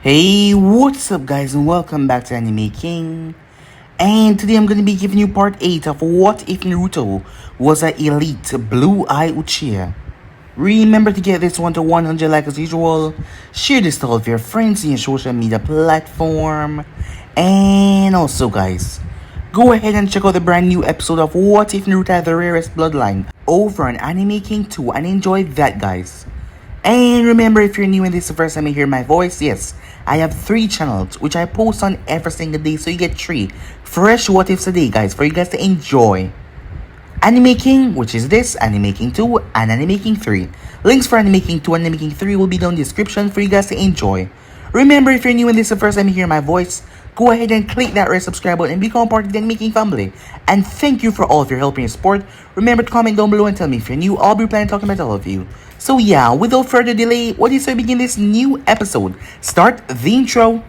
Hey, what's up guys and welcome back to Anime King. And today I'm going to be giving you part 8 of What If Naruto Was an Elite Blue Uchiha. Remember to get this one to 100 like as usual. Share this to all of your friends in your social media platform. And also guys, go ahead and check out the brand new episode of What If Naruto Had the Rarest Bloodline over on Anime King 2 and enjoy that guys. And remember, if you're new and this is the first time you hear my voice, yes, I have 3 channels which I post on every single day, so you get 3 fresh what ifs a day guys for you guys to enjoy. Anime King, which is this, Anime King 2 and Anime King 3. Links for Anime King 2 and Anime King 3 will be down in the description for you guys to enjoy. Remember, if you're new and this is the first time you hear my voice, go ahead and click that red subscribe button and become part of the Anime King family. And thank you for all of your help and your support. Remember to comment down below and tell me if you're new. I'll be planning talking about all of you. So yeah, without further delay, what do you say we begin this new episode? Start the intro.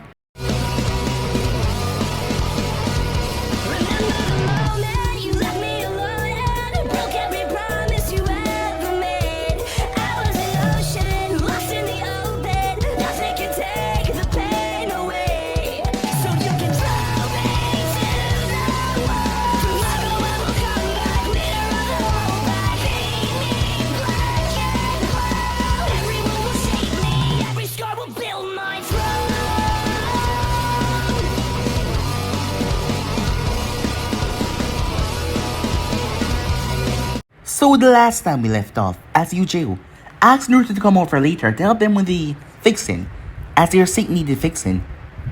So the last time we left off, as Yuji asked Naruto to come over later to help them with the fixing, as their sink needed fixing,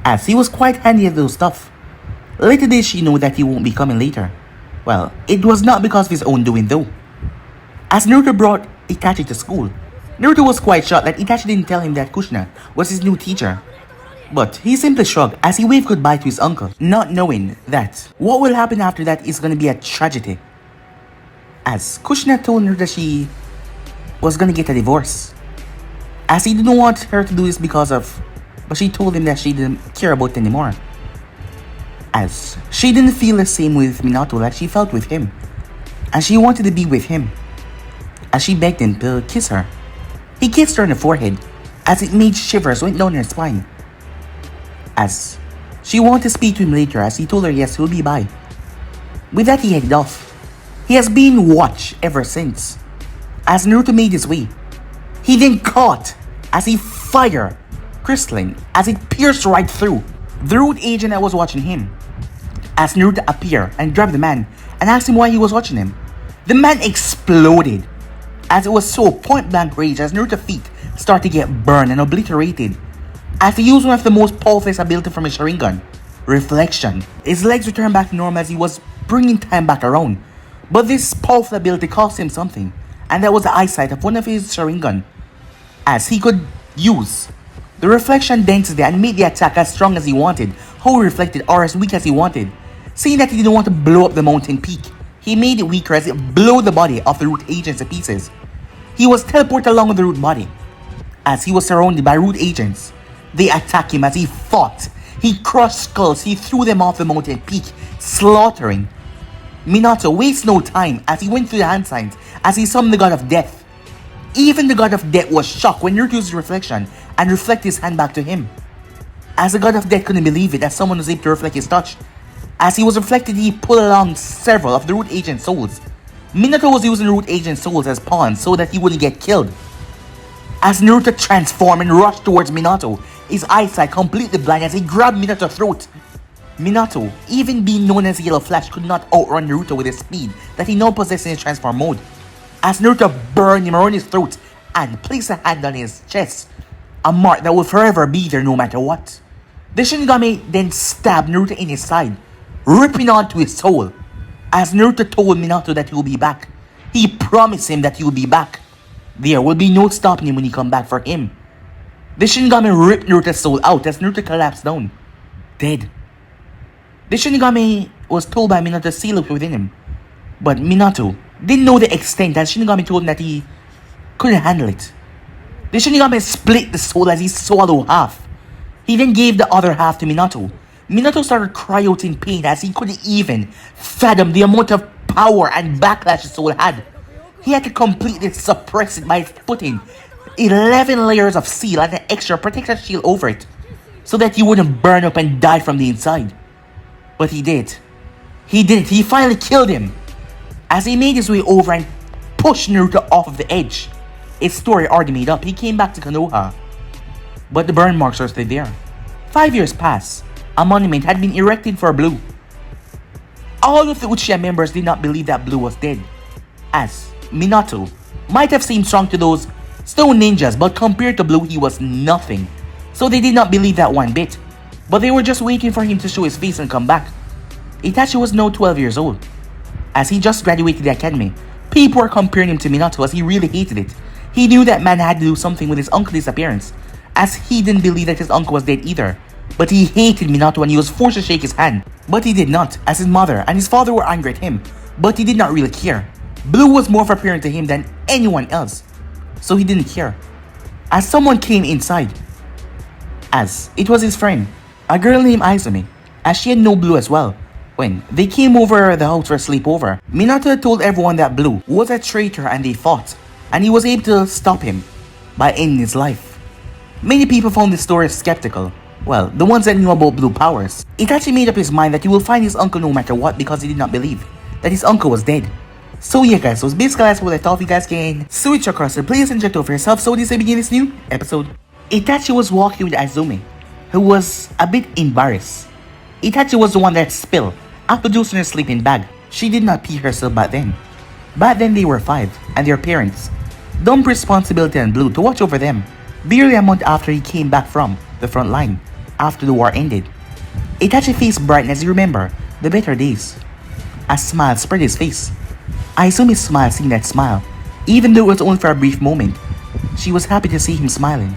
as he was quite handy at those stuff. Little did she know that he won't be coming later. Well, it was not because of his own doing though. As Naruto brought Itachi to school, Naruto was quite shocked that Itachi didn't tell him that Kushina was his new teacher. But he simply shrugged as he waved goodbye to his uncle, not knowing that what will happen after that is going to be a tragedy. As Kushina told her that she was gonna get a divorce. As he didn't want her to do this but she told him that she didn't care about it anymore. As she didn't feel the same with Minato that she felt with him. And she wanted to be with him. As she begged him to kiss her. He kissed her on the forehead as it made shivers went down her spine. As she wanted to speak to him later as he told her yes, he'll be by. With that he headed off. He has been watched ever since. As Naruto made his way, he then caught as he fired crystalline as it pierced right through the root agent that was watching him. As Naruto appeared and grabbed the man and asked him why he was watching him, the man exploded as it was so point blank rage as Naruto's feet started to get burned and obliterated as he used one of the most powerful abilities from his Sharingan, reflection. His legs returned back to normal as he was bringing time back around. But this powerful ability cost him something, and that was the eyesight of one of his Sharingan, as he could use the reflection density and make the attack as strong as he wanted, how he reflected or as weak as he wanted. Seeing that he didn't want to blow up the mountain peak, he made it weaker as it blew the body of the root agents to pieces. He was teleported along with the root body, as he was surrounded by root agents. They attacked him as he fought. He crushed skulls, he threw them off the mountain peak, slaughtering. Minato wastes no time as he went through the hand signs as he summoned the god of death. Even the god of death was shocked when Naruto used reflection and reflected his hand back to him. As the god of death couldn't believe it that someone was able to reflect his touch. As he was reflected, he pulled along several of the root agent souls. Minato was using the root agent souls as pawns so that he wouldn't get killed. As Naruto transformed and rushed towards Minato, his eyesight completely blind as he grabbed Minato's throat. Minato, even being known as Yellow Flash, could not outrun Naruto with the speed that he now possessed in his transform mode. As Naruto burned him around his throat and placed a hand on his chest, a mark that will forever be there no matter what. The Shinigami then stabbed Naruto in his side, ripping onto his soul. As Naruto told Minato that he will be back, he promised him that he will be back. There will be no stopping him when he come back for him. The Shinigami ripped Naruto's soul out as Naruto collapsed down, dead. The Shinigami was told by Minato to seal it within him, but Minato didn't know the extent as Shinigami told him that he couldn't handle it. The Shinigami split the soul as he swallowed half. He then gave the other half to Minato. Minato started crying out in pain as he couldn't even fathom the amount of power and backlash his soul had. He had to completely suppress it by putting 11 layers of seal and an extra protective shield over it. so that you wouldn't burn up and die from the inside. But he did. He did it. He finally killed him. As he made his way over and pushed Naruto off of the edge. His story already made up. He came back to Konoha. But the burn marks are still there. 5 years passed. A monument had been erected for Blue. All of the Uchiha members did not believe that Blue was dead, as Minato might have seemed strong to those stone ninjas, but compared to Blue he was nothing. So they did not believe that one bit. But they were just waiting for him to show his face and come back. Itachi was now 12 years old. As he just graduated the academy, people were comparing him to Minato as he really hated it. He knew that man had to do something with his uncle's disappearance, as he didn't believe that his uncle was dead either. But he hated Minato and he was forced to shake his hand. But he did not, as his mother and his father were angry at him. But he did not really care. Blue was more of a parent to him than anyone else. So he didn't care. As someone came inside. As it was his friend, a girl named Izumi, as she had known Blue as well. When they came over the house for a sleepover, Minato told everyone that Blue was a traitor and they fought. And he was able to stop him by ending his life. Many people found this story skeptical. Well, the ones that knew about Blue powers. Itachi made up his mind that he will find his uncle no matter what because he did not believe that his uncle was dead. So yeah guys, so basically that's what I thought. You guys can switch across the players and check out for yourself. So this will begin this new episode. Itachi was walking with Izumi, who was a bit embarrassed. Itachi was the one that spilled apple juice in her sleeping bag. She did not pee herself back then. Back then they were 5 and their parents dumped responsibility on Blue to watch over them. Barely a month after he came back from the front line, after the war ended. Itachi face brightened as he remembered the better days. A smile spread his face. Izumi smiled seeing that smile, even though it was only for a brief moment. She was happy to see him smiling.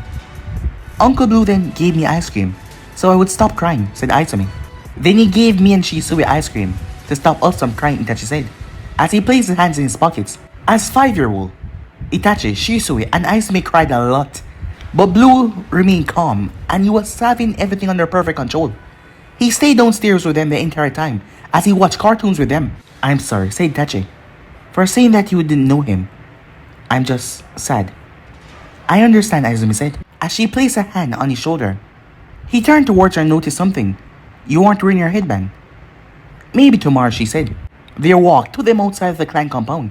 Uncle Blue then gave me ice cream, so I would stop crying, said Izumi. Then he gave me and Shisui ice cream to stop us from crying, Itachi said, as he placed his hands in his pockets. As 5-year-old, Itachi, Shisui, and Izumi cried a lot. But Blue remained calm, and he was having everything under perfect control. He stayed downstairs with them the entire time, as he watched cartoons with them. I'm sorry, said Itachi, for saying that you didn't know him. I'm just sad. I understand, Izumi said, as she placed a hand on his shoulder. He turned towards her and noticed something. You aren't wearing your headband. Maybe tomorrow, she said. Their walk took them outside of the clan compound.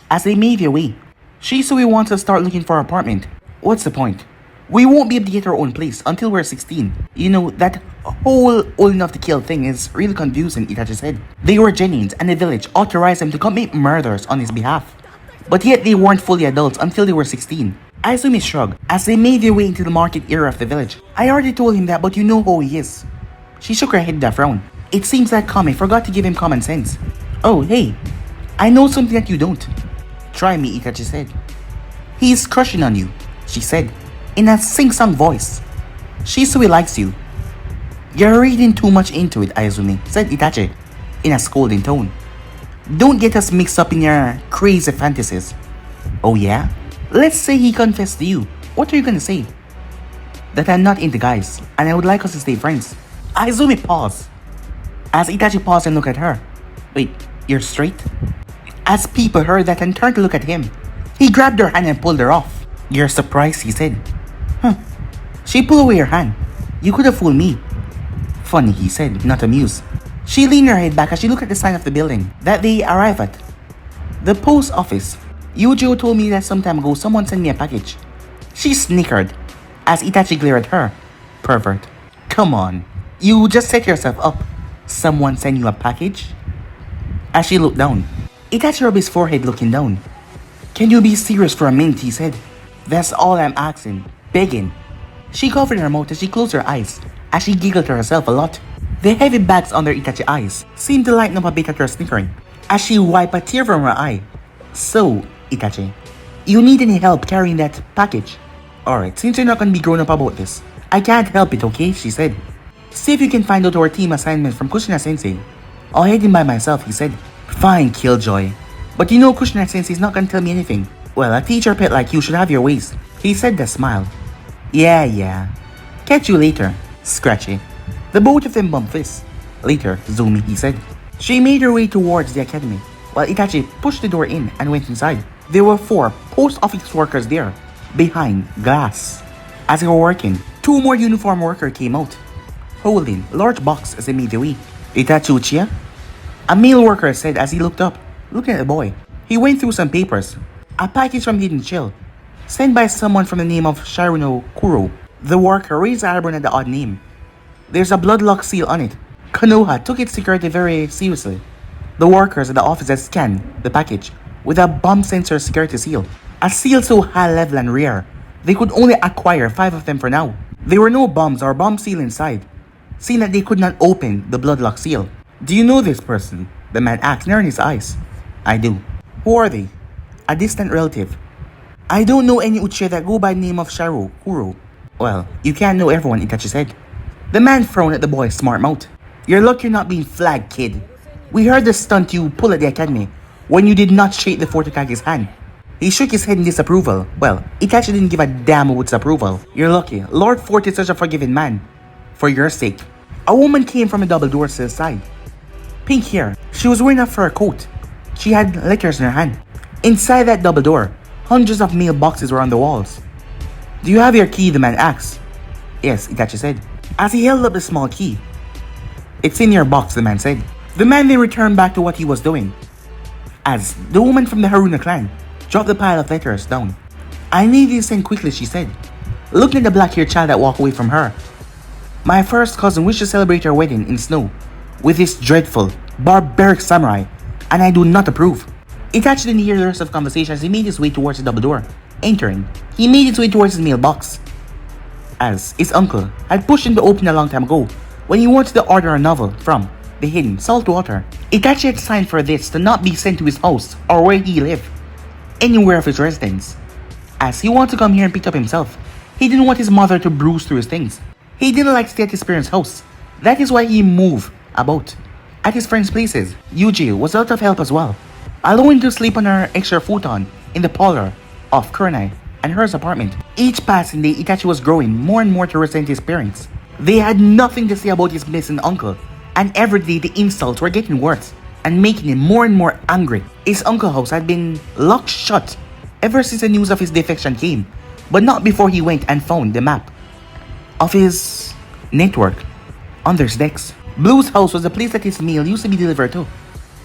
As they made their way, Shisui wants to start looking for an apartment. What's the point? We won't be able to get our own place until we're 16. You know, that whole old enough to kill thing is really confusing, Itachi said. They were Genins and the village authorized them to commit murders on his behalf. But yet they weren't fully adults until they were 16. Izumi shrugged as they made their way into the market area of the village. I already told him that, but you know who he is. She shook her head with a frown. It seems that Kame forgot to give him common sense. Oh, hey, I know something that you don't. Try me, Itachi said. He's crushing on you, she said, in a sing-song voice. Shisui likes you. You're reading too much into it, Izumi, said Itachi, in a scolding tone. Don't get us mixed up in your crazy fantasies. Oh yeah? Let's say he confessed to you. What are you gonna say? That I'm not into guys, and I would like us to stay friends. Izumi paused, as Itachi paused and looked at her. Wait, you're straight? As people heard that and turned to look at him, he grabbed her hand and pulled her off. You're surprised, he said. Huh. She pulled away her hand. You could have fooled me. Funny, he said, not amused. She leaned her head back as she looked at the sign of the building that they arrived at. The post office. Yujo told me that some time ago someone sent me a package. She snickered as Itachi glared at her. Pervert. Come on. You just set yourself up. Someone sent you a package? As she looked down, Itachi rubbed his forehead looking down. Can you be serious for a minute, he said. That's all I'm asking. Begging. She covered her mouth as she closed her eyes, as she giggled to herself a lot. The heavy bags under Itachi's eyes seemed to lighten up a bit at her snickering, as she wiped a tear from her eye. So, Itachi, you need any help carrying that package? Alright, since you're not gonna be grown up about this, I can't help it, okay? She said. See if you can find out our team assignment from Kushina sensei. I'll head in by myself, he said. Fine, Killjoy. But you know Kushina sensei's not gonna tell me anything. Well, a teacher pet like you should have your ways, he said with a smile. Yeah. Catch you later, Scratchy. The both of them bumped fists. Later, Zumi, he said. She made her way towards the academy, while Itachi pushed the door in and went inside. There were 4 post office workers there, behind glass. As they were working, Two more uniformed workers came out, holding large box as they made their way. Itachi Uchiha? A male worker said as he looked up, looking at the boy. He went through some papers. A package from Hidden Chill, sent by someone from the name of Sharuno Kuro. The worker raised an eyebrow at the odd name. There's a bloodlock seal on it. Konoha took its security very seriously. The workers at the office had scanned the package with a bomb sensor security seal. A seal so high level and rare, they could only acquire 5 of them for now. There were no bombs or bomb seal inside, seeing that they could not open the bloodlock seal. Do you know this person? The man asked, narrowing his eyes. I do. Who are they? A distant relative. I don't know any Uchiha that go by the name of Sharu Kuro. Well, you can't know everyone, Itachi said. The man frowned at the boy's smart mouth. You're lucky you're not being flagged, kid. We heard the stunt you pulled at the academy when you did not shake the fourth Hokage's hand. He shook his head in disapproval. Well, Itachi didn't give a damn about disapproval. You're lucky. Lord Forte is such a forgiving man. For your sake. A woman came from a double door to the side. Pink hair. She was wearing a fur coat. She had letters in her hand. Inside that double door, hundreds of mailboxes were on the walls. Do you have your key? The man asked. Yes, Itachi said, as he held up the small key. It's in your box, the man said. The man then returned back to what he was doing, as the woman from the Haruna clan dropped the pile of letters down. I need you to send quickly, she said, looking at the black-haired child that walked away from her. My first cousin wished to celebrate her wedding in snow with this dreadful, barbaric samurai, and I do not approve. Itachi didn't hear the rest of the conversation as he made his way towards the double door. Entering, he made his way towards his mailbox, as his uncle had pushed him to open a long time ago when he wanted to order a novel from the hidden saltwater. Itachi had signed for this to not be sent to his house or where he lived, anywhere of his residence, as he wanted to come here and pick up himself. He didn't want his mother to bruise through his things. He didn't like to stay at his parents' house. That is why he moved about at his friends' places. Yuji was out of help as well, allowing to sleep on her extra futon in the parlor of Kurenai and hers apartment. Each passing day, Itachi was growing more and more to resent his parents. They had nothing to say about his missing uncle, and every day the insults were getting worse and making him more and more angry. His uncle's house had been locked shut ever since the news of his defection came, but not before he went and found the map of his network under his decks. Blue's house was the place that his mail used to be delivered to,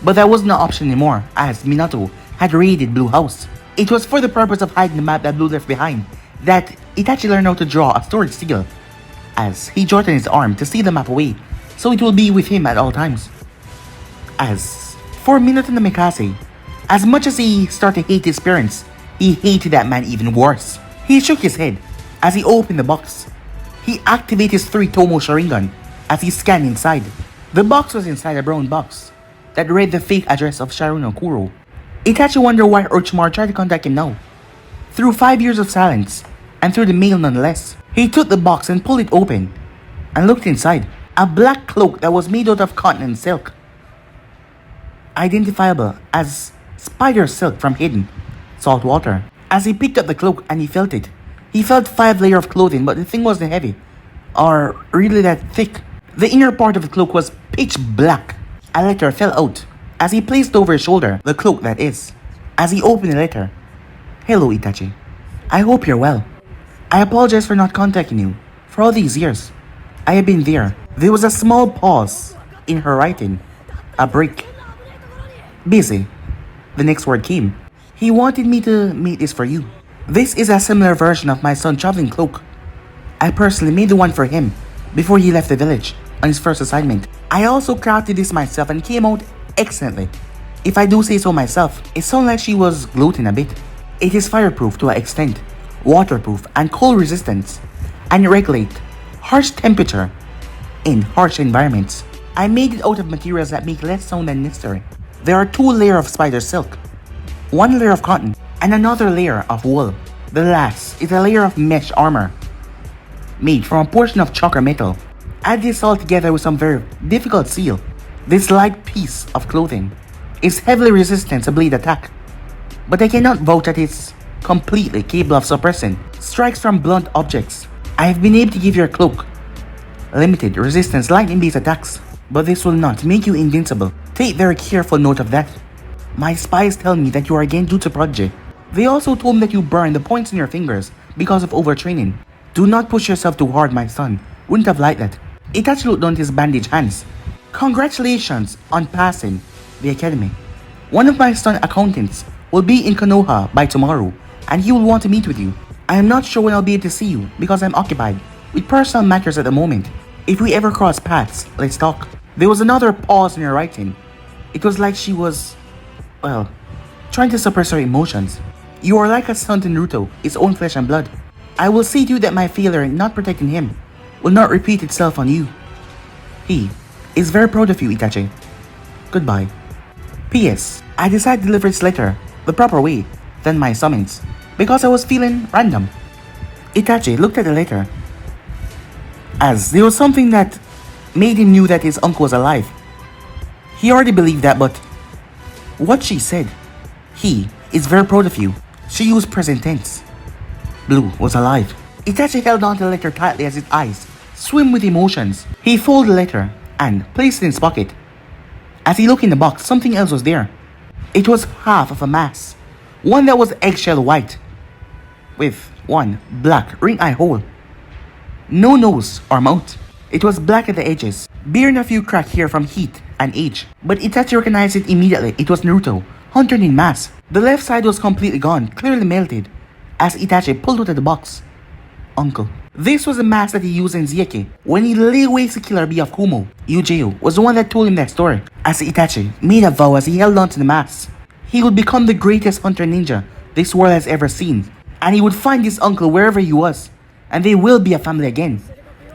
but that wasn't an option anymore as Minato had raided Blue's house. It was for the purpose of hiding the map that Blue left behind that Itachi learned how to draw a storage seal, as he jotted in his arm to seal the map away so it will be with him at all times. As for Minato no Mikase, as much as he started to hate his parents, he hated that man even worse. He shook his head as he opened the box. He activated his 3-Tomo Sharingan as he scanned inside. The box was inside a brown box that read the fake address of Sharuno Kuro. Itachi wondered why Orochimaru tried to contact him now. Through 5 years of silence, and through the mail nonetheless, he took the box and pulled it open, and looked inside. A black cloak that was made out of cotton and silk, identifiable as spider silk from hidden salt water. As he picked up the cloak and he felt it, he felt 5 layers of clothing, but the thing wasn't heavy, or really that thick. The inner part of the cloak was pitch black. A letter fell out as he placed over his shoulder, the cloak that is. As he opened the letter, Hello Itachi, I hope you're well. I apologize for not contacting you for all these years. I have been there. There was a small pause in her writing, a break. Busy. The next word came. He wanted me to make this for you. This is a similar version of my son's traveling cloak. I personally made the one for him before he left the village on his first assignment. I also crafted this myself and came out excellently. If I do say so myself, it sounded like she was gloating a bit. It is fireproof to an extent, waterproof and cold resistance, and regulate harsh temperature in harsh environments. I made it out of materials that make less sound than necessary. There are 2 layers of spider silk, 1 layer of cotton, and another layer of wool. The last is a layer of mesh armor, made from a portion of chalk or metal. Add this all together with some very difficult seal. This light piece of clothing is heavily resistant to blade attack, but I cannot vouch that it's completely capable of suppressing strikes from blunt objects. I have been able to give your cloak limited resistance lightning-based attacks, but this will not make you invincible. Take very careful note of that. My spies tell me that you are again due to prodigy. They also told me that you burn the points in your fingers because of overtraining. Do not push yourself too hard, my son. Wouldn't have liked that. Itachi looked down at his bandaged hands. Congratulations on passing the academy. One of my son accountants will be in Konoha by tomorrow, and he will want to meet with you. I am not sure when I'll be able to see you because I'm occupied with personal matters at the moment. If we ever cross paths, let's talk. There was another pause in her writing. It was like she was, well, trying to suppress her emotions. You are like a son to Naruto, his own flesh and blood. I will see to you that my failure in not protecting him will not repeat itself on you. He is very proud of you, Itachi. Goodbye. P.S. I decided to deliver this letter the proper way than my summons because I was feeling random. Itachi looked at the letter as there was something that made him knew that his uncle was alive. He already believed that, but what she said, he is very proud of you. She used present tense. Blue was alive. Itachi held on to the letter tightly as his eyes swim with emotions. He folded the letter and placed it in his pocket. As he looked in the box, something else was there. It was half of a mask, one that was eggshell white, with one black ring-eye hole. No nose or mouth. It was black at the edges, bearing a few cracks here from heat and age. But Itachi recognized it immediately. It was Naruto, hunter in mask. The left side was completely gone, clearly melted, as Itachi pulled out of the box. Uncle. This was the mask that he used in Zieke when he lay waste the killer bee of Kumo. Yujiro was the one that told him that story. As Itachi made a vow as he held on to the mask, he would become the greatest hunter ninja this world has ever seen. And he would find his uncle wherever he was, and they will be a family again.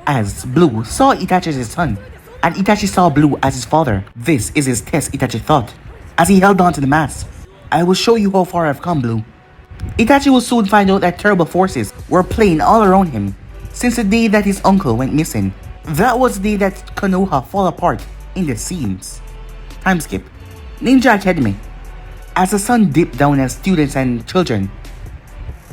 As Blue saw Itachi as his son, and Itachi saw Blue as his father. This is his test, Itachi thought, as he held on to the mask. I will show you how far I've come, Blue. Itachi will soon find out that terrible forces were playing all around him since the day that his uncle went missing. That was the day that Konoha fell apart in the seams. Time skip. Ninja Academy. As the sun dipped down as students and children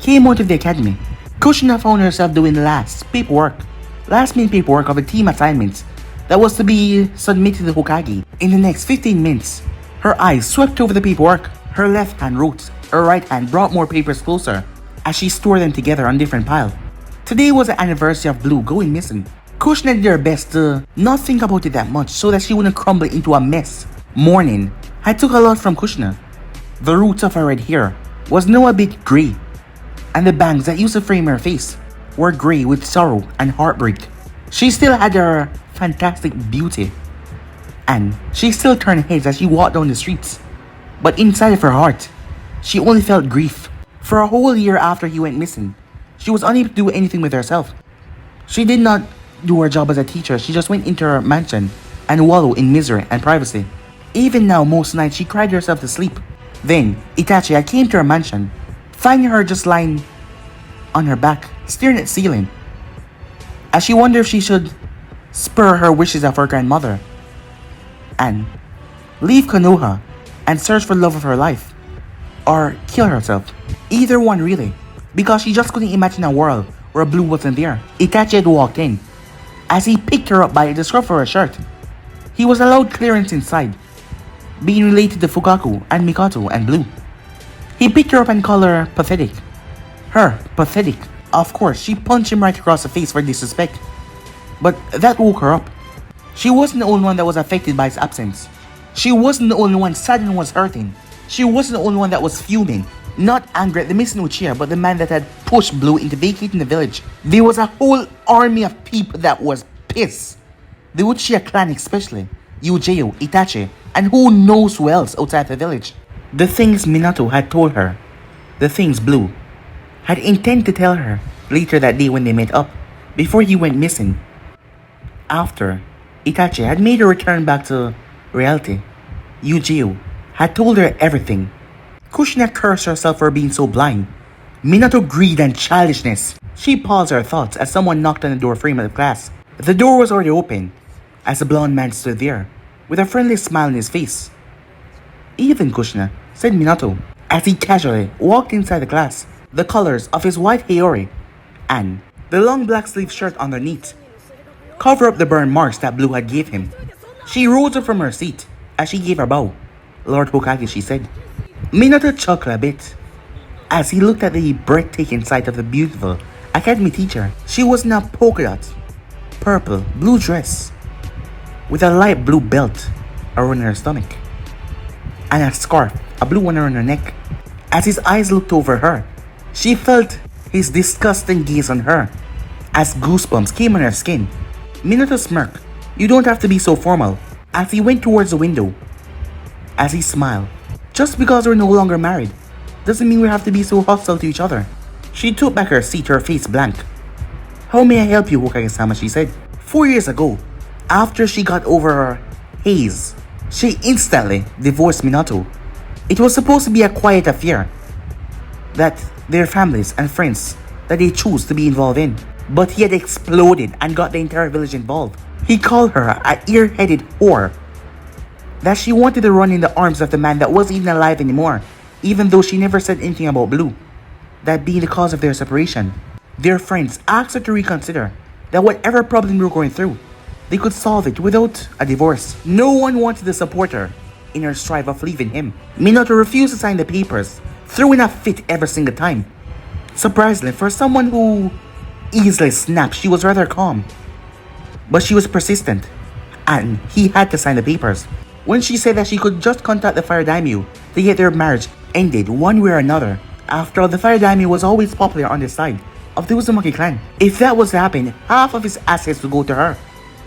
came out of the academy, Kushina found herself doing last minute paperwork of the team assignments that was to be submitted to the Hokage. In the next 15 minutes, her eyes swept over the paperwork. Her left hand wrote, her right hand brought more papers closer as she stored them together on different piles. Today was the anniversary of Blue going missing. Kushina did her best to not think about it that much so that she wouldn't crumble into a mess. Mourning had took a lot from Kushina. The roots of her red hair was now a bit grey, and the bangs that used to frame her face were grey with sorrow and heartbreak. She still had her fantastic beauty, and she still turned heads as she walked down the streets. But inside of her heart, she only felt grief. For a whole year after he went missing, she was unable to do anything with herself. She did not do her job as a teacher. She just went into her mansion and wallowed in misery and privacy. Even now, most nights she cried herself to sleep. Then Itachi had came to her mansion, finding her just lying on her back, staring at the ceiling, as she wondered if she should spur her wishes of her grandmother and leave Konoha and search for the love of her life, or kill herself. Either one really, because she just couldn't imagine a world where Blue wasn't there. Itachi had walked in. As he picked her up by the scruff of her shirt, he was allowed clearance inside, being related to Fukaku and Mikoto and Blue. He picked her up and called her pathetic. Her pathetic. Of course, she punched him right across the face for disrespect. But that woke her up. She wasn't the only one that was affected by his absence. She wasn't the only one sad and was hurting. She wasn't the only one that was fuming. Not angry at the missing Uchiha, but the man that had pushed Blue into vacating the village. There was a whole army of people that was pissed. The Uchiha clan especially. Yujiro, Itachi, and who knows who else outside the village. The things Minato had told her, the things Blue had intended to tell her later that day when they met up, before he went missing. After Itachi had made her return back to reality, Yujiro had told her everything. Kushina cursed herself for being so blind. Minato greed and childishness. She paused her thoughts as someone knocked on the door frame of the class. The door was already open, as the blonde man stood there, with a friendly smile on his face. "Even Kushina," said Minato, as he casually walked inside the class. The colors of his white Haori and the long black sleeve shirt underneath cover up the burn marks that Blue had gave him. She rose up from her seat as she gave her bow. "Lord Hokage," she said. Minato chuckled a bit as he looked at the breathtaking sight of the beautiful academy teacher. She was in a polka dot, purple, blue dress with a light blue belt around her stomach and a scarf, a blue one around her neck. As his eyes looked over her, she felt his disgusting gaze on her as goosebumps came on her skin. Minato smirked. You don't have to be so formal, as he went towards the window. As he smiled, just because we're no longer married doesn't mean we have to be so hostile to each other. She took back her seat, her face blank. How may I help you, Hokage-sama, she said. 4 years ago, after she got over her haze, she instantly divorced Minato. It was supposed to be a quiet affair that their families and friends that they chose to be involved in. But he had exploded and got the entire village involved. He called her an ear-headed whore. That she wanted to run in the arms of the man that wasn't even alive anymore, even though she never said anything about Blue, that being the cause of their separation. Their friends asked her to reconsider that whatever problem they were going through, they could solve it without a divorce. No one wanted to support her in her strive of leaving him. Minato refused to sign the papers, throwing a fit every single time. Surprisingly, for someone who easily snapped, she was rather calm. But she was persistent, and he had to sign the papers. When she said that she could just contact the Fire Daimyo to get their marriage ended one way or another. After all, the Fire Daimyo was always popular on the side of the Uzumaki clan. If that was to happen, half of his assets would go to her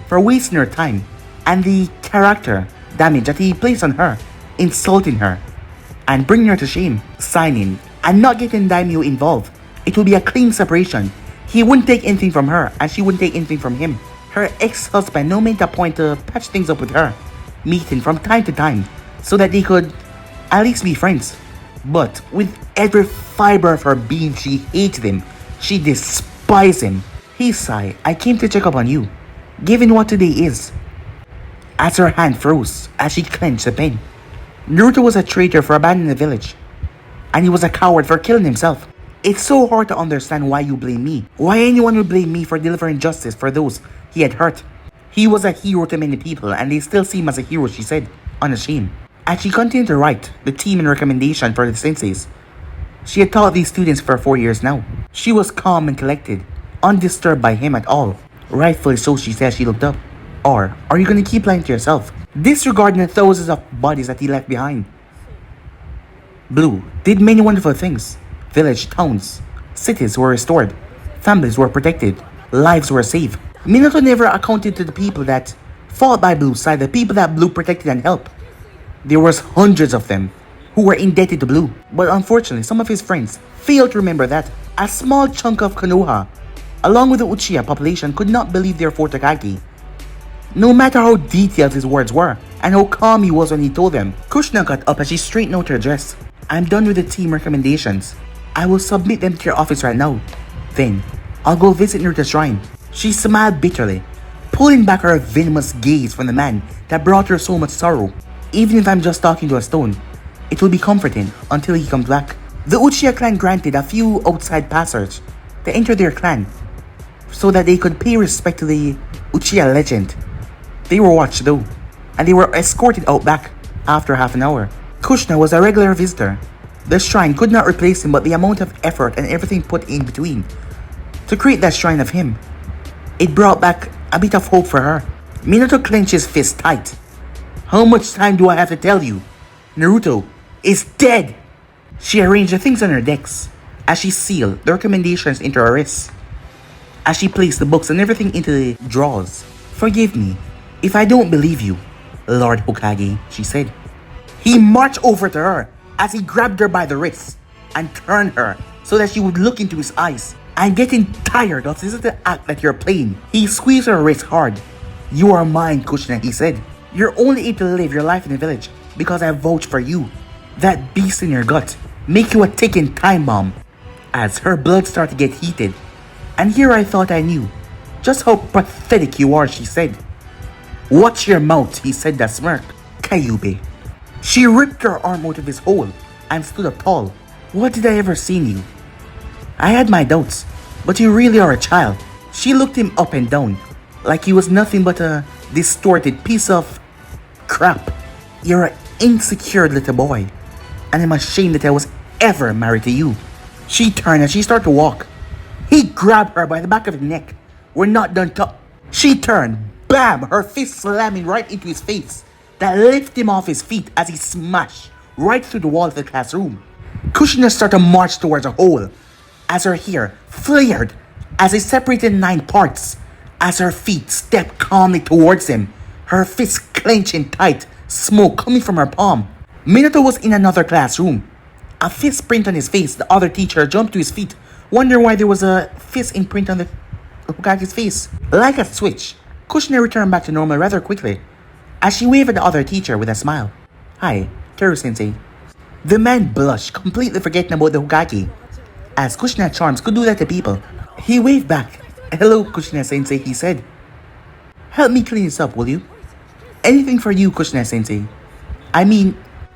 for wasting her time and the character damage that he placed on her, insulting her and bringing her to shame. Signing and not getting Daimyo involved, it would be a clean separation. He wouldn't take anything from her and she wouldn't take anything from him. Her ex-husband now made a point to patch things up with her, meeting from time to time so that they could at least be friends. But with every fiber of her being, she hated him. She despised him. He sighed. I came to check up on you, given what today is. As her hand froze, as she clenched the pen. Naruto was a traitor for abandoning the village, and he was a coward for killing himself. It's so hard to understand why you blame me. Why anyone would blame me for delivering justice for those he had hurt. He was a hero to many people, and they still see him as a hero, she said, unashamed. As she continued to write the team and recommendation for the senseis, she had taught these students for 4 years now. She was calm and collected, undisturbed by him at all. Rightfully so, she said. She looked up. Or are you going to keep lying to yourself, disregarding the thousands of bodies that he left behind? Blue did many wonderful things. Village, towns, cities were restored. Families were protected. Lives were saved. Minato never accounted to the people that fought by Blue's side, the people that Blue protected and helped. There was hundreds of them who were indebted to Blue. But unfortunately, some of his friends failed to remember that a small chunk of Konoha, along with the Uchiha population, could not believe their fourth Hokage. No matter how detailed his words were, and how calm he was when he told them. Kushina got up as she straightened out her dress. I'm done with the team recommendations. I will submit them to your office right now. Then, I'll go visit Naruto's shrine. She smiled bitterly, pulling back her venomous gaze from the man that brought her so much sorrow. Even if I'm just talking to a stone, it will be comforting until he comes back. The Uchiha clan granted a few outside passers to enter their clan so that they could pay respect to the Uchiha legend. They were watched though, and they were escorted out back after half an hour. Kushina was a regular visitor. The shrine could not replace him, but the amount of effort and everything put in between to create that shrine of him, it brought back a bit of hope for her. Minato clenched his fist tight. How much time do I have to tell you? Naruto is dead! She arranged the things on her decks as she sealed the recommendations into her wrists. As she placed the books and everything into the drawers. Forgive me if I don't believe you, Lord Hokage, she said. He marched over to her as he grabbed her by the wrist and turned her so that she would look into his eyes. I'm getting tired of this little act that you're playing. He squeezed her wrist hard. You are mine, Kushina, he said. You're only able to live your life in the village because I vouch for you. That beast in your gut make you a ticking time bomb. As her blood started to get heated. And here I thought I knew just how pathetic you are, she said. Watch your mouth, he said that smirk. Kyube. She ripped her arm out of his hole and stood up tall. What did I ever see in you? I had my doubts, but you really are a child. She looked him up and down, like he was nothing but a distorted piece of crap. You're an insecure little boy, and I'm ashamed that I was ever married to you. She turned and she started to walk. He grabbed her by the back of the neck. We're not done talk. She turned, bam, her fist slamming right into his face. That lifted him off his feet as he smashed right through the wall of the classroom. Kushina started to march towards a hole as her hair flared as it separated in 9 parts. As her feet stepped calmly towards him, her fists clenching tight, smoke coming from her palm. Minato was in another classroom. A fist print on his face. The other teacher jumped to his feet, wondering why there was a fist imprint on the Hokage's face. Like a switch, Kushina returned back to normal rather quickly, as she waved at the other teacher with a smile. "Hi, Teru-sensei." The man blushed, completely forgetting about the Hokage, as Kushina charms could do that to people. He waved back. "Hello, Kushina-sensei," he said. "Help me clean this up, will you?" "Anything for you, Kushina-sensei."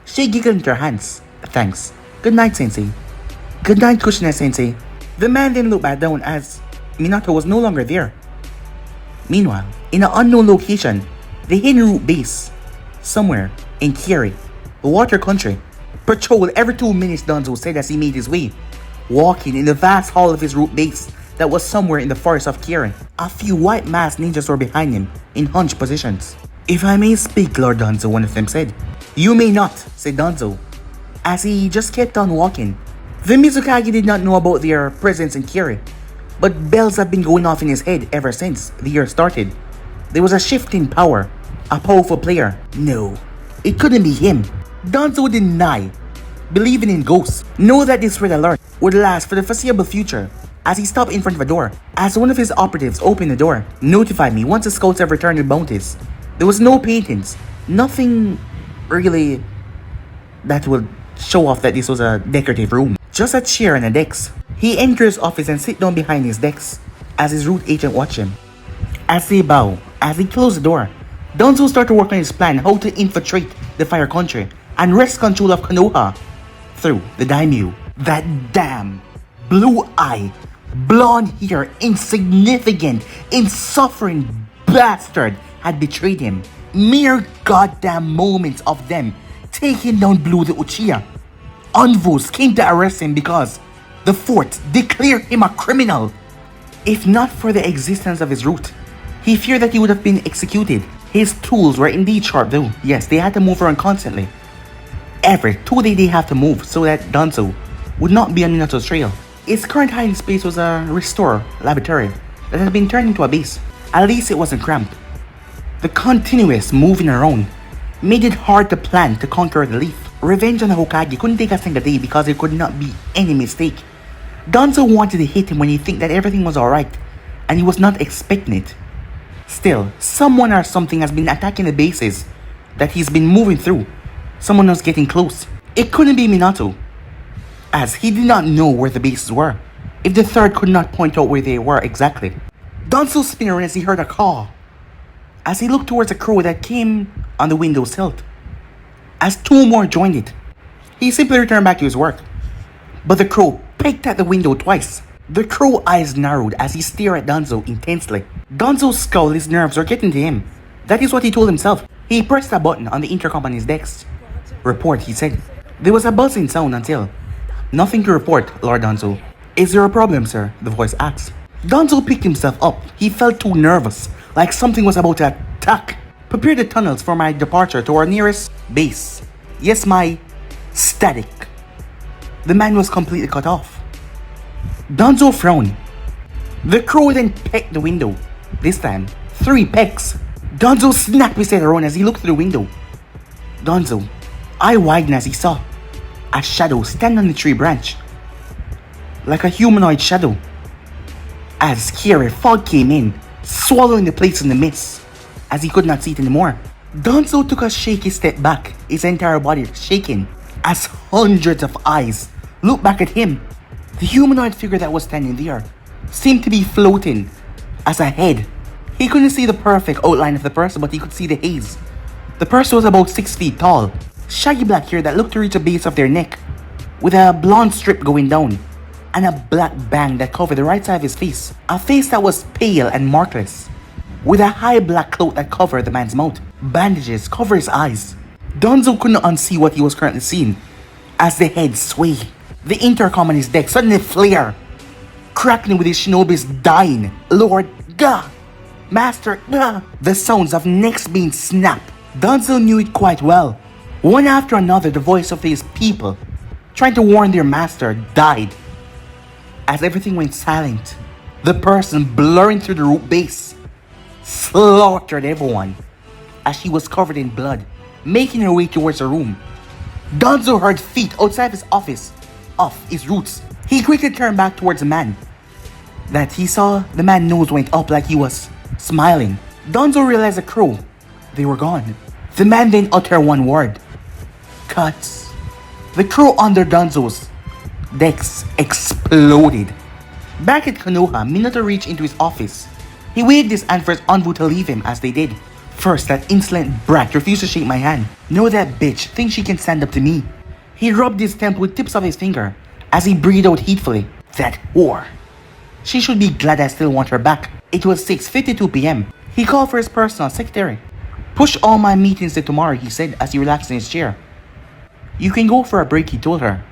She giggled into her hands. "Thanks. Good night, sensei." "Good night, Kushina-sensei." The man then looked back down as Minato was no longer there. Meanwhile, in an unknown location, the hidden root base, somewhere in Kiri, the water country, patrolled every 2 minutes, Danzo said as he made his way, walking in the vast hall of his root base that was somewhere in the forest of Kiri. A few white masked ninjas were behind him, in hunched positions. "If I may speak, Lord Danzo," one of them said. "You may not," said Danzo, as he just kept on walking. The Mizukage did not know about their presence in Kiri, but bells have been going off in his head ever since the year started. There was a shift in power, a powerful player. No, it couldn't be him. Danzo denied believing in ghosts. Know that this red alert would last for the foreseeable future, as he stopped in front of a door. As one of his operatives opened the door, "Notify me once the scouts have returned with bounties." There was no paintings, nothing really that would show off that this was a decorative room. Just a chair and a desk. He entered his office and sit down behind his desk as his root agent watched him. As they bow, as he closed the door, Danzo started to work on his plan how to infiltrate the fire country and wrest control of Konoha through the daimyo. That damn blue eye, blonde hair, insignificant, insufferable bastard had betrayed him. Mere goddamn moments of them taking down Blue the Uchiha. Envoys came to arrest him because the fort declared him a criminal. If not for the existence of his root, he feared that he would have been executed. His tools were indeed sharp though. Yes, they had to move around constantly. Every 2 days they have to move so that Danzo would not be on Minato's trail. His current hiding space was a restore laboratory that had been turned into a base. At least it wasn't cramped. The continuous moving around made it hard to plan to conquer the leaf. Revenge on the Hokage couldn't take a single day because there could not be any mistake. Danzo wanted to hit him when he think that everything was alright, and he was not expecting it. Still, someone or something has been attacking the bases that he's been moving through. Someone was getting close. It couldn't be Minato, as he did not know where the bases were, if the third could not point out where they were exactly. Danzo spun around as he heard a call, as he looked towards a crow that came on the window's tilt. As 2 more joined it, he simply returned back to his work. But the crow pecked at the window twice. The crow eyes narrowed as he stared at Danzo intensely. Danzo's skull, his nerves were getting to him. That is what he told himself. He pressed a button on the intercom on his desk. "Report," he said. There was a buzzing sound until, "Nothing to report, Lord Danzo." "Is there a problem, sir?" the voice asked. Danzo picked himself up. He felt too nervous, like something was about to attack. "Prepare the tunnels for my departure to our nearest base." "Yes, my static." The man was completely cut off. Danzo frowned. The crow then pecked the window. This time, 3 pecks. Danzo snapped his head around as he looked through the window. Danzo, eye widened as he saw a shadow stand on the tree branch, like a humanoid shadow. As scary fog came in, swallowing the place in the mist, as he could not see it anymore. Danzo took a shaky step back, his entire body shaking, as hundreds of eyes looked back at him. The humanoid figure that was standing there seemed to be floating as a head. He couldn't see the perfect outline of the person, but he could see the haze. The person was about 6 feet tall, shaggy black hair that looked to reach the base of their neck, with a blonde strip going down, and a black bang that covered the right side of his face. A face that was pale and markless, with a high black cloak that covered the man's mouth. Bandages covered his eyes. Danzo couldn't unsee what he was currently seeing as the head swayed. The intercom on his deck suddenly flared crackling with his shinobis dying. Lord Gah! Master Gah! The sounds of necks being snapped. Danzo knew it quite well. One after another, the voice of his people, trying to warn their master, died. As everything went silent, the person blurring through the root base slaughtered everyone as she was covered in blood, making her way towards her room. Danzo heard feet outside his office, off his roots. He quickly turned back towards the man. That he saw, the man's nose went up like he was smiling. Danzo realized the crow. They were gone. The man then uttered one word. Cuts. The crow under Danzo's decks exploded. Back at Konoha, Minato reached into his office. He waved his hand for his envoy to leave him as they did. First, that insolent brat refused to shake my hand. No, that bitch thinks she can stand up to me. He rubbed his temple with tips of his finger as he breathed out heatfully. That whore. She should be glad I still want her back. It was 6:52 p.m. He called for his personal secretary. Push all my meetings to tomorrow, he said as he relaxed in his chair. You can go for a break, he told her.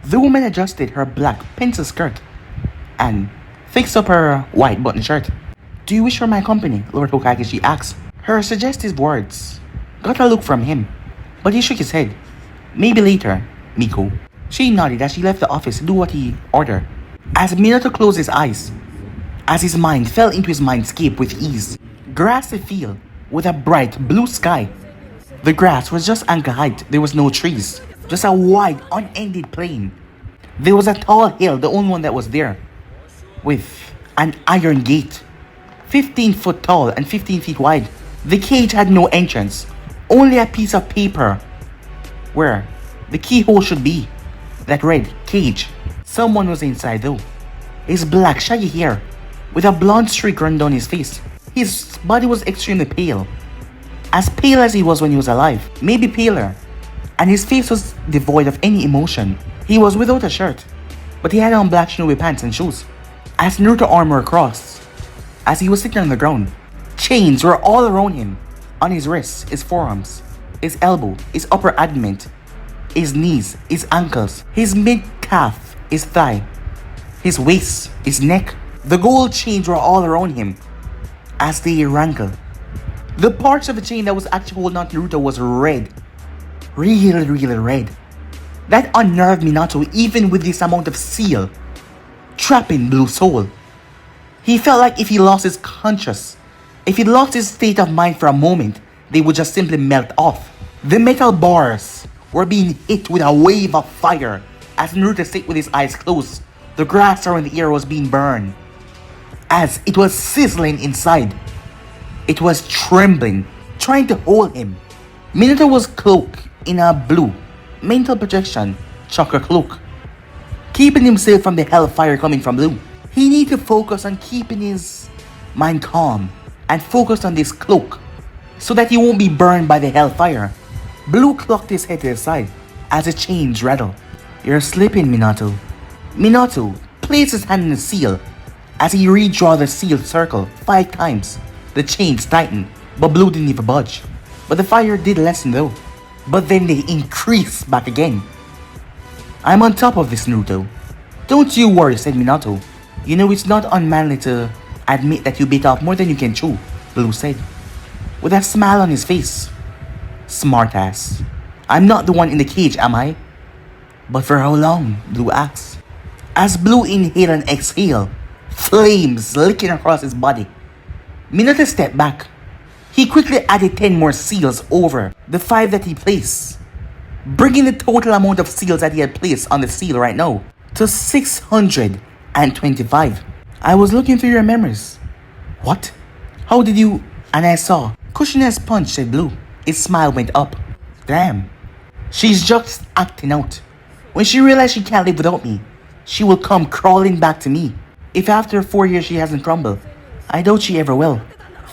The woman adjusted her black pencil skirt and fixed up her white button shirt. Do you wish for my company, Lord Hokage, she asked. Her suggestive words got a look from him, but he shook his head. Maybe later, Miko. She nodded as she left the office to do what he ordered. As Minato closed his eyes, as his mind fell into his mindscape with ease, grassy field with a bright blue sky. The grass was just ankle height, there was no trees, just a wide, unended plain. There was a tall hill, the only one that was there, with an iron gate, 15 foot tall and 15 feet wide. The cage had no entrance, only a piece of paper where the keyhole should be. That read, cage. Someone was inside though. His black shaggy hair, with a blonde streak running down his face. His body was extremely pale. As pale as he was when he was alive, maybe paler. And his face was devoid of any emotion. He was without a shirt, but he had on black snowy pants and shoes. As Naruto armor crossed, as he was sitting on the ground, chains were all around him, on his wrists, his forearms, his elbow, his upper abdomen, his knees, his ankles, his mid-calf, his thigh, his waist, his neck. The gold chains were all around him as they rankled. The parts of the chain that was actually holding on to Naruto was red. Really red. That unnerved Minato even with this amount of seal trapping Blue Soul. He felt like if he lost his conscience, if he lost his state of mind for a moment, they would just simply melt off. The metal bars were being hit with a wave of fire as Naruto sat with his eyes closed. The grass around the ear was being burned as it was sizzling inside. It was trembling, trying to hold him. Minato was cloaked in a blue mental projection chakra cloak, keeping himself from the hellfire coming from Blue. He needed to focus on keeping his mind calm and focus on this cloak so that he won't be burned by the hellfire. Blue clucked his head to the side as the chains rattled. You're slipping, Minato. Minato placed his hand in the seal as he redrew the sealed circle 5 times. The chains tightened, but Blue didn't even budge. But the fire did lessen though. But then they increased back again. I'm on top of this, Naruto. Don't you worry, said Minato. You know it's not unmanly to admit that you bit off more than you can chew, Blue said, with a smile on his face. Smartass. I'm not the one in the cage, am I? But for how long? Blue asked. As Blue inhaled and exhaled, flames licking across his body. Minato stepped back. He quickly added 10 more seals over the 5 that he placed, bringing the total amount of seals that he had placed on the seal right now to 625. I was looking through your memories. What? How did you? And I saw Kushina's punch, said Blue. His smile went up. Damn. She's just acting out. When she realizes she can't live without me, she will come crawling back to me. If after 4 years she hasn't crumbled, I doubt she ever will.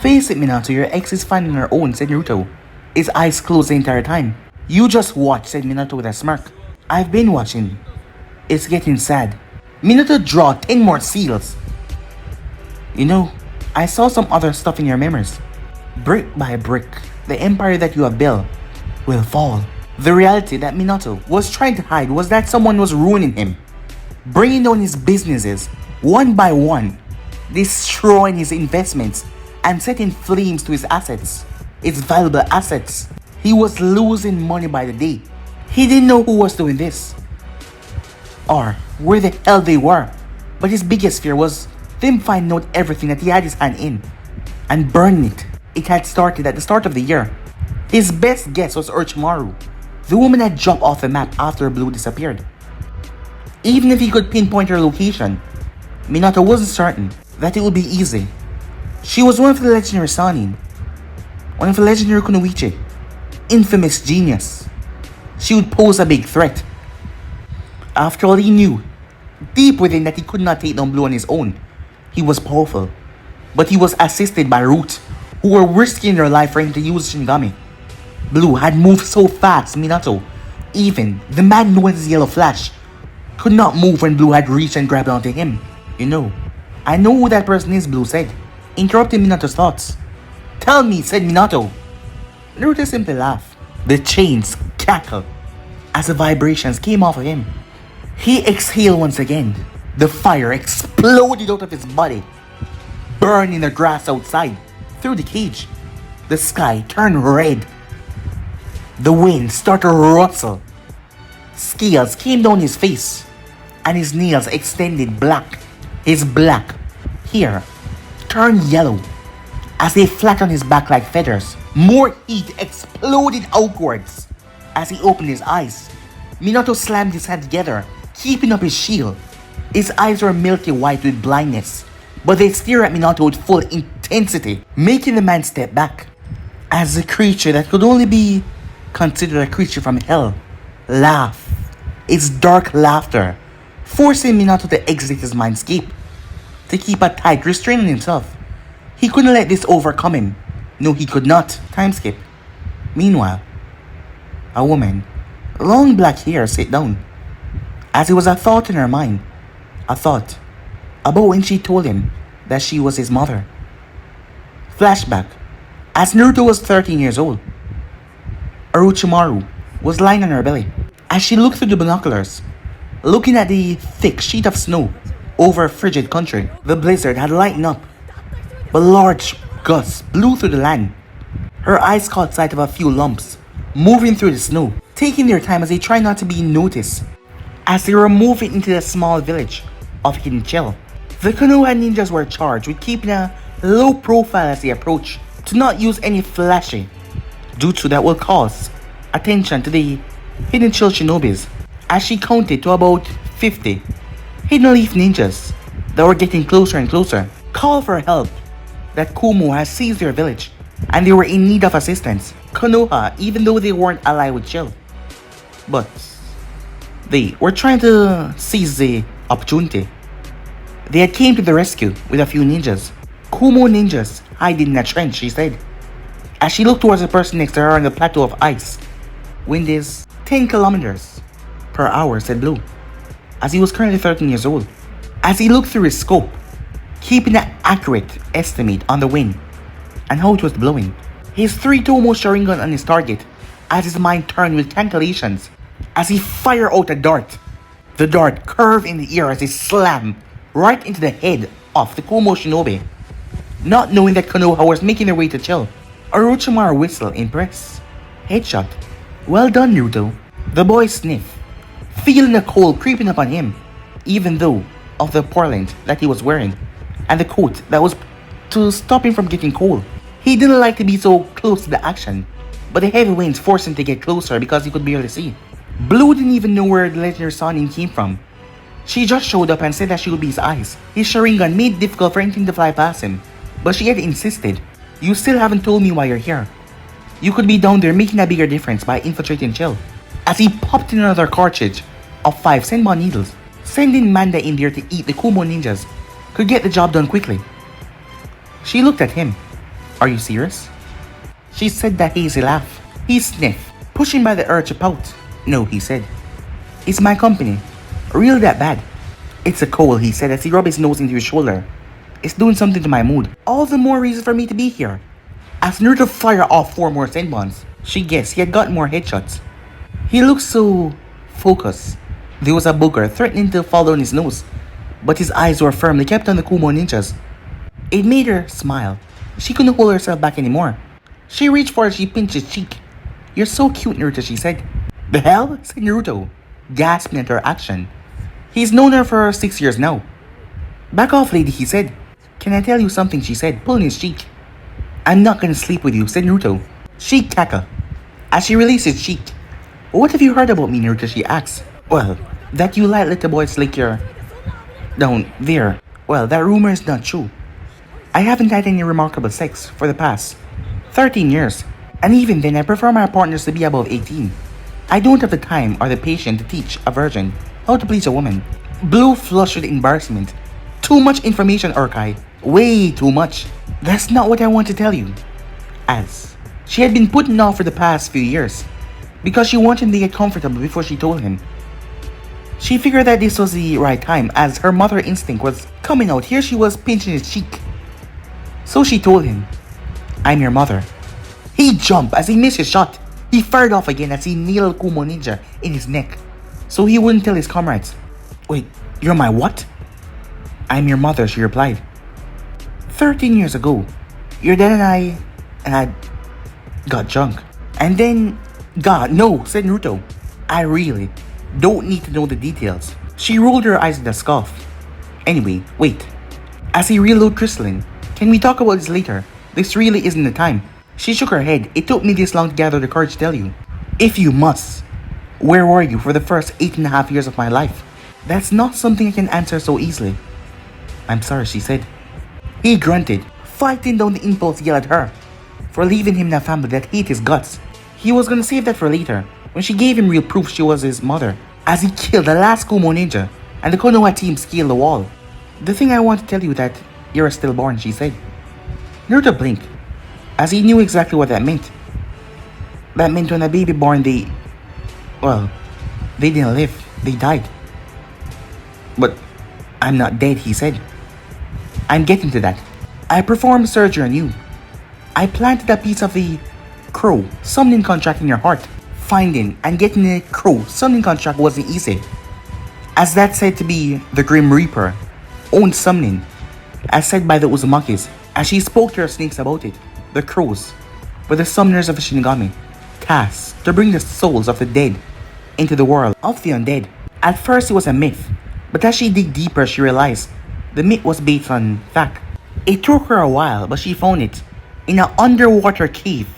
Face it, Minato, your ex is fine on her own, said Naruto, his eyes closed the entire time. You just watch, said Minato with a smirk. I've been watching. It's getting sad. Minato draw 10 more seals. You know, I saw some other stuff in your memories. Brick by brick, the empire that you have built will fall. The reality that Minato was trying to hide was that someone was ruining him, bringing down his businesses, one by one, destroying his investments and setting flames to his assets, his valuable assets. He was losing money by the day. He didn't know who was doing this or where the hell they were, but his biggest fear was them finding out everything that he had his hand in and burning it. It had started at the start of the year. His best guess was Orochimaru. The woman had dropped off the map after Blue disappeared. Even if he could pinpoint her location, Minato wasn't certain that it would be easy. She was one of the legendary Sannin, one of the legendary Kunoichi, infamous genius. She would pose a big threat. After all, he knew deep within that he could not take down Blue on his own. He was powerful, but he was assisted by Root, who were risking their life for him to use Shinigami. Blue had moved so fast, Minato, even the man known as Yellow Flash, could not move when Blue had reached and grabbed onto him. You know, I know who that person is, Blue said, interrupting Minato's thoughts. Tell me, said Minato. Naruto simply laughed. The chains crackled as the vibrations came off of him. He exhaled once again. The fire exploded out of his body, burning the grass outside through the cage. The sky turned red. The wind started to rustle. Scales came down his face, and his nails extended black. His black hair turned yellow as they flattened his back like feathers. More heat exploded outwards as he opened his eyes. Minato slammed his hand together, keeping up his shield. His eyes were milky white with blindness, but they stared at Minato with full intensity, making the man step back. As a creature that could only be considered a creature from hell, laughed. Its dark laughter, forcing Minato to exit his mindscape, to keep a tight restraint on himself. He couldn't let this overcome him. No, he could not. Time skip. Meanwhile, a woman, long black hair, sat down. As it was a thought in her mind, a thought about when she told him that she was his mother. Flashback. As Naruto was 13 years old, Orochimaru was lying on her belly. As she looked through the binoculars, looking at the thick sheet of snow over a frigid country, the blizzard had lightened up, but large gusts blew through the land. Her eyes caught sight of a few lumps moving through the snow, taking their time as they tried not to be noticed. As they were moving into the small village of Hidden Chill, the Konoha ninjas were charged with keeping a low profile as they approached, to not use any flashy, due to that will cause attention to the Hidden Chill shinobis. As she counted to about 50 Hidden Leaf ninjas that were getting closer and closer, called for help that Kumo has seized their village and they were in need of assistance. Konoha, even though they weren't allied with Chill, but they were trying to seize the opportunity. They had came to the rescue with a few ninjas. Kumo ninjas hiding in a trench, she said, as she looked towards the person next to her on the plateau of ice. Wind is 10 kilometers per hour, said Blue, as he was currently 13 years old. As he looked through his scope, keeping an accurate estimate on the wind and how it was blowing, his 3-tomo Sharingan on his target, as his mind turned with calculations, as he fired out a dart. The dart curved in the air as it slammed right into the head of the Kumo shinobi. Not knowing that Konoha was making their way to Chill, Orochimaru whistled, impressed. Headshot. Well done, Naruto. The boy sniffed, feeling the cold creeping up on him, even though of the purlint that he was wearing, and the coat that was to stop him from getting cold. He didn't like to be so close to the action, but the heavy winds forced him to get closer because he could barely see. Blue didn't even know where the legendary Sannin came from. She just showed up and said that she would be his eyes. His Sharingan made it difficult for anything to fly past him, but she had insisted, "You still haven't told me why you're here. You could be down there making a bigger difference by infiltrating Chill." As he popped in another cartridge of 5 Senbon needles, sending Manda in there to eat the Kumo ninjas could get the job done quickly. She looked at him. "Are you serious?" She said that hazy laugh. He sniffed, pushing by the urge to pout. "No," he said. "It's my company. Real that bad." "It's a cold," he said as he rubbed his nose into his shoulder. "It's doing something to my mood. All the more reason for me to be here." As Naruto fired off 4 more Senbons, she guessed he had gotten more headshots. He looked so focused. There was a booger threatening to fall down his nose, but his eyes were firmly kept on the Kumo ninjas. It made her smile. She couldn't hold herself back anymore. She reached for it, she pinched his cheek. "You're so cute, Naruto," she said. "The hell?" said Naruto, gasping at her action. He's known her for 6 years now. "Back off, lady," he said. "Can I tell you something?" she said, pulling his cheek. "I'm not gonna sleep with you," said Naruto. She cackled as she released his cheek. "What have you heard about me, Naruto?" she asked. "Well, that you like little boys like your... down there. Well, that rumor is not true. I haven't had any remarkable sex for the past 13 years. And even then, I prefer my partners to be above 18. I don't have the time or the patience to teach a virgin how to please a woman." Blue flushed with embarrassment. "Too much information, Urkai. Way too much. That's not what I want to tell you." As she had been putting off for the past few years, because she wanted him to get comfortable before she told him. She figured that this was the right time, as her mother instinct was coming out. Here she was pinching his cheek. So she told him, "I'm your mother." He jumped as he missed his shot. He fired off again as he nailed Kumo Ninja in his neck, so he wouldn't tell his comrades. "Wait, you're my what?" "I'm your mother," she replied. 13 years ago, your dad and I had got drunk. And then, God, no, said Naruto. "I really don't need to know the details." She rolled her eyes in a scoff. "Anyway, wait." As he reloaded crystalline, "Can we talk about this later? This really isn't the time." She shook her head. "It took me this long to gather the courage to tell you. If you must. Where were you for the first 8.5 years of my life?" "That's not something I can answer so easily." "I'm sorry," she said. He grunted, fighting down the impulse to yell at her for leaving him in a family that hate his guts. He was gonna save that for later, when she gave him real proof she was his mother, as he killed the last Kumo ninja and the Konoha team scaled the wall. "The thing I want to tell you that you're stillborn," she said. Naruto blinked, as he knew exactly what that meant. That meant when a baby born, they didn't live, they died. "But I'm not dead," he said. "I'm getting to that. I performed surgery on you. I planted a piece of the crow summoning contract in your heart. Finding and getting a crow summoning contract wasn't easy, as that's said to be the Grim Reaper owned summoning, as said by the Uzumakis." As she spoke to her snakes about it, the crows were the summoners of the Shinigami, tasked to bring the souls of the dead into the world of the undead. At first it was a myth, but as she dig deeper she realized the myth was based on fact. It took her a while, but she found it in an underwater cave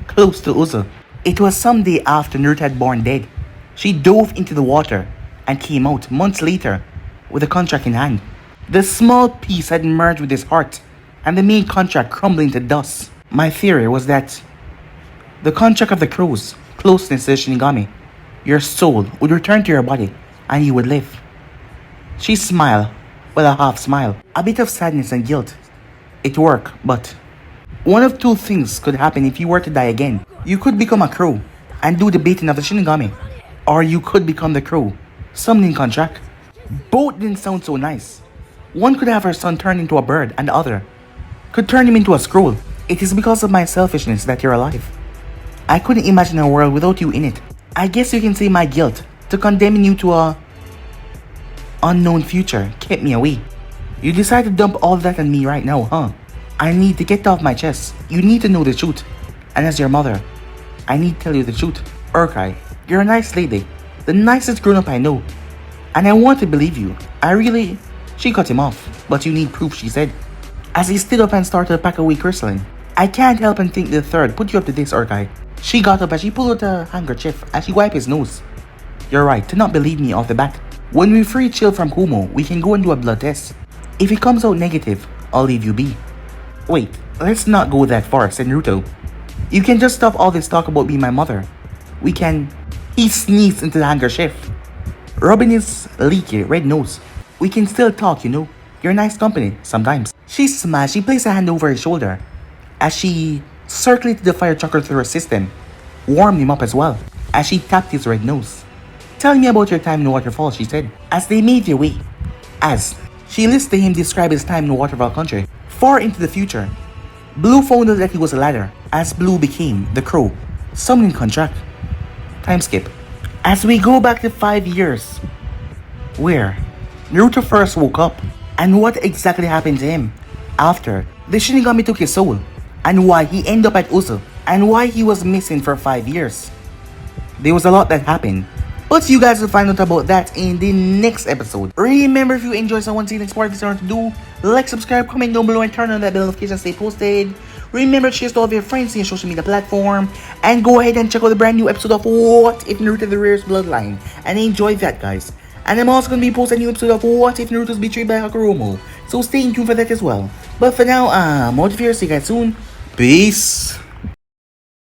close to Uzu. It was some day after Naruto had born dead. She dove into the water and came out months later with a contract in hand. The small piece had merged with his heart and the main contract crumbling to dust. My theory was that the contract of the crows, closeness to the Shinigami, your soul would return to your body and you would live. She smiled with a half smile, a bit of sadness and guilt. It worked, but one of two things could happen if you were to die again. You could become a crow and do the baiting of the Shinigami, or you could become the crow, summoning contract. Both didn't sound so nice. One could have her son turn into a bird, and the other could turn him into a scroll. It is because of my selfishness that you're alive. I couldn't imagine a world without you in it. I guess you can say my guilt to condemning you to a unknown future kept me away. You decide to dump all that on me right now, huh? I need to get off my chest. You need to know the truth. And as your mother, I need to tell you the truth. Urkai, you're a nice lady. The nicest grown-up I know. And I want to believe you. She cut him off. "But you need proof," she said, as he stood up and started to pack away crystalline. "I can't help and think the third put you up to this, Urkai." She got up as she pulled out a handkerchief as she wiped his nose. "You're right to not believe me off the bat. When we free Chill from Kumo, we can go and do a blood test. If it comes out negative, I'll leave you be." "Wait, let's not go that far," said Naruto. "You can just stop all this talk about being my mother. We can..." He sneezed into the handkerchief, rubbing his leaky red nose. "We can still talk, you know. You're nice company, sometimes." She smiled. She placed a hand over his shoulder as she circulated the fire chakra through her system, warmed him up as well, as she tapped his red nose. "Tell me about your time in the waterfall," she said, as they made their way. As she listened to him describe his time in the waterfall country, far into the future, Blue found out that he was a ladder, as Blue became the crow, summoning contract. Time skip. As we go back to 5 years, where Naruto first woke up, and what exactly happened to him after the Shinigami took his soul, and why he ended up at Uso, and why he was missing for 5 years. There was a lot that happened, but you guys will find out about that in the next episode. Remember, if you enjoyed someone seeing next part of this to do, like, subscribe, comment down below, and turn on that bell notification to stay posted. Remember to share to all of your friends in your social media platform, and go ahead and check out the brand new episode of What If Naruto the Rarest Bloodline, and enjoy that, guys. And I'm also going to be posting a new episode of What If Naruto's Betrayed by Hakaromo, so stay tuned for that as well. But for now, I'm out of here, see you guys soon. Peace.